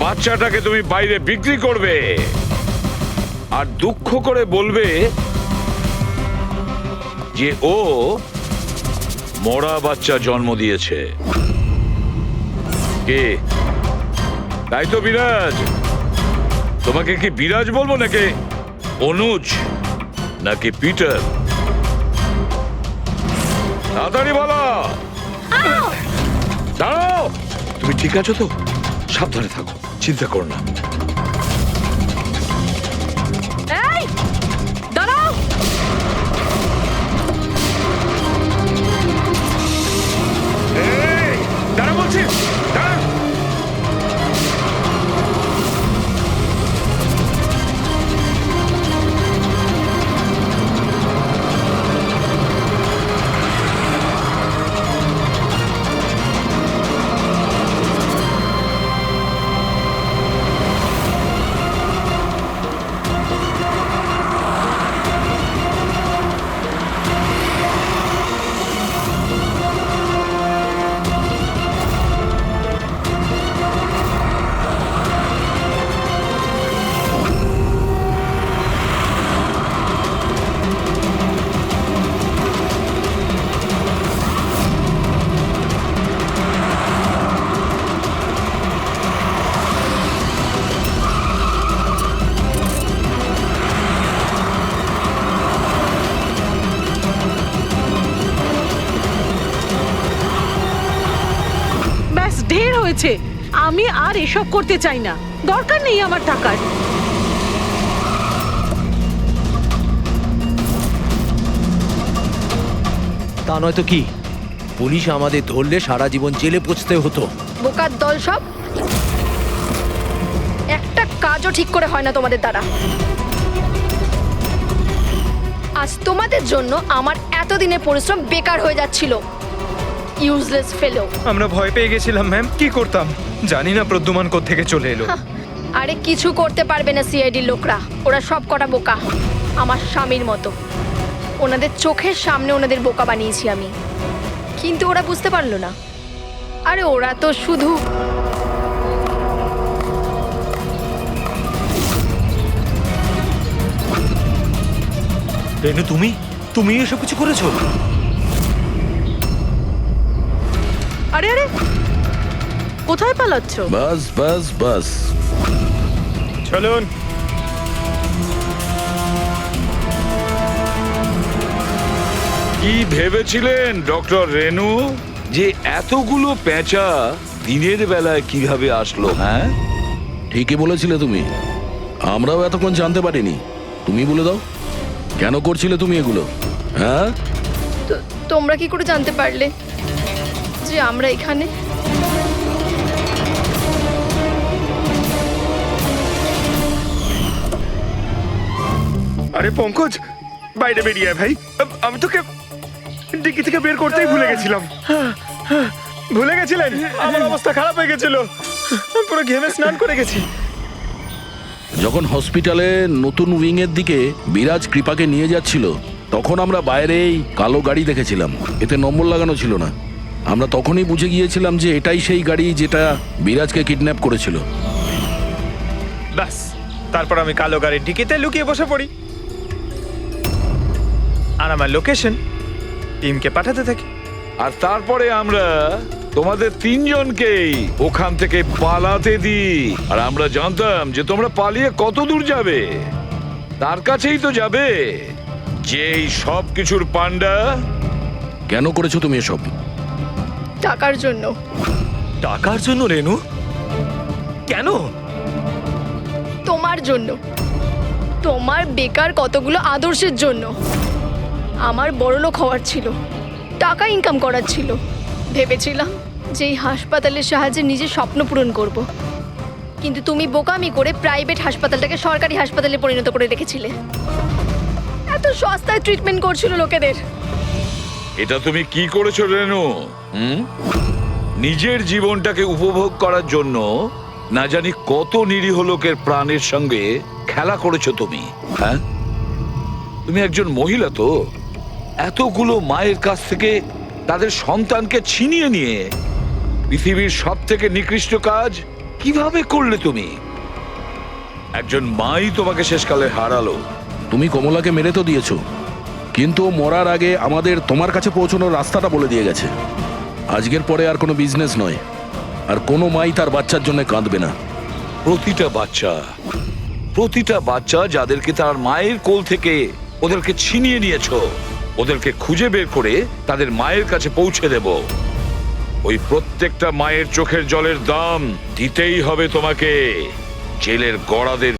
বাচ্চাটাকে তুমি বাইরে বিক্রি করবে আর দুঃখ করে বলবে যে ও মরা বাচ্চা জন্ম দিয়েছে। কে? তাই তো বিরাজ। তোমাকে কি বিরাজ বলবো নাকি অনুজ নাকি পিটার? তাড়াতাড়ি বলো। দাঁড়াও। তুমি ঠিক আছো তো? সাবধানে থাকো, চিন্তা করো না। এই দাঁড়াও। এই, দাঁড়া বলছি, দাঁড়া। ব্যাস ঢের হয়েছে। আমি আর এসব করতে চাই না, দরকার নেই আমার টাকার। তা নয়তো কি, পুলিশ আমাদের ধরলে সারা জীবন জেলে পচতে হতো। বোকার দল সব। একটা কাজও ঠিক করে হয় না তোমাদের দ্বারা। আজ তোমাদের জন্য আমার এতদিনের পরিশ্রম বেকার হয়ে যাচ্ছিল। ইউজলেস ফেলো। আমরা ভয় পেয়ে গেছিলাম ম্যাম, কি করতাম জানি না প্রদ্যুমান কোত্থেকে চলে এলো। আরে কিছু করতে পারবে না সিআইডির লোকরা। ওরা সব কটা বোকা, আমার স্বামীর মতো। ওনাদের চোখের সামনে ওনাদের বোকা বানিয়েছি আমি, কিন্তু ওরা বুঝতে পারলো না। আরে ওরা তো শুধু রেনু, তুমি এসব কিছু করেছো? আরে আরে, কোথায় পালাচ্ছ? বাস বাস বাস। চলুন। কি ভেবেছিলেন ডক্টর রেনু যে এতগুলো পেঁচা দিনের বেলায় কিভাবে আসলো? হ্যাঁ, ঠিকই বলেছিলে তুমি, আমরাও এতক্ষণ জানতে পারিনি। তুমি বলে দাও, কেন করছিলে তুমি এগুলো? হ্যাঁ, তোমরা কি করে জানতে পারলে যে আমরা এখানে? আরে পঙ্কজ, বাইরে বেরিয়ে আয় ভাই। আমি তোকে ডিকি থেকে বের করতেই ভুলে গেছিলাম। ভুলে গেছিলেন? আমার অবস্থা খারাপ হয়ে গেছিল, পুরো ঘেমে স্নান করে গেছি। যখন হসপিটালে নতুন উইং এর দিকে বিরাজ কৃপাকে নিয়ে যাচ্ছিল, তখন আমরা বাইরেই কালো গাড়ি দেখেছিলাম, এতে নম্বর লাগানো ছিল না। আমরা তখনই বুঝে গিয়েছিলাম যে এটাই সেই গাড়ি যেটা বিরাজকে কিডন্যাপ করেছিল। ব্যাস, তারপর আমি কালো গাড়ির ডিকিতে লুকিয়ে বসে পড়ি আর আমার লোকেশন টিমকে পাঠাতে থাকি। আর তারপরে আমরা তোমাদের তিনজনকেই ওখান থেকে পালাতে দিই। আর আমরা জানতাম যে তোমরা পালিয়ে কত দূর যাবে, তার কাছেই তো যাবে যেই সব কিছুর পান্ডা। কেন করেছো তুমি এসব? টাকার জন্য। টাকার জন্য রেনু? কেন? তোমার জন্য, তোমার বেকার কতগুলো আদর্শের জন্য। আমার বড়লোক হওয়ার ছিল, টাকা ইনকাম করার ছিল। ভেবেছিলাম যে এই হাসপাতালের সাহায্যে নিজের স্বপ্ন পূরণ করব, কিন্তু তুমি বোকামি করে প্রাইভেট হাসপাতালটাকে সরকারি হাসপাতালে পরিণত করে রেখেছিলে। এত সস্তায় ট্রিটমেন্ট করছিল লোকেদের। এটা তুমি কি করেছো রেনু? নিজের জীবনটাকে উপভোগ করার জন্য না জানি কত নিরীহ লোকের প্রাণের সঙ্গে খেলা করেছো তুমি। হ্যাঁ, তুমি একজন মহিলা তো, এতগুলো মায়ের কাছ থেকে তাদের সন্তানকে ছিনিয়ে নিয়ে পৃথিবীর সব থেকে নিকৃষ্ট কাজ কিভাবে করলে তুমি? একজন মাই তোমাকে শেষকালে হারালো। তুমি কমলাকে মেরে তো দিয়েছো, কিন্তু ও মরার আগে আমাদের তোমার কাছে পৌঁছানোর রাস্তাটা বলে দিয়ে গেছে। আজকের পরে আর কোনো বিজনেস নয়, আর কোনো মাই তার বাচ্চার জন্য কাঁদবে না। প্রতিটা বাচ্চা যাদেরকে তার মায়ের কোল থেকে ওদেরকে ছিনিয়ে নিয়েছো, ওদেরকে খুঁজে বের করে তাদের মায়ের কাছে পৌঁছে দেব। ওই প্রত্যেকটা মায়ের চোখের জলের দাম দিতেই হবে তোমাকে। জেলের গড়াদের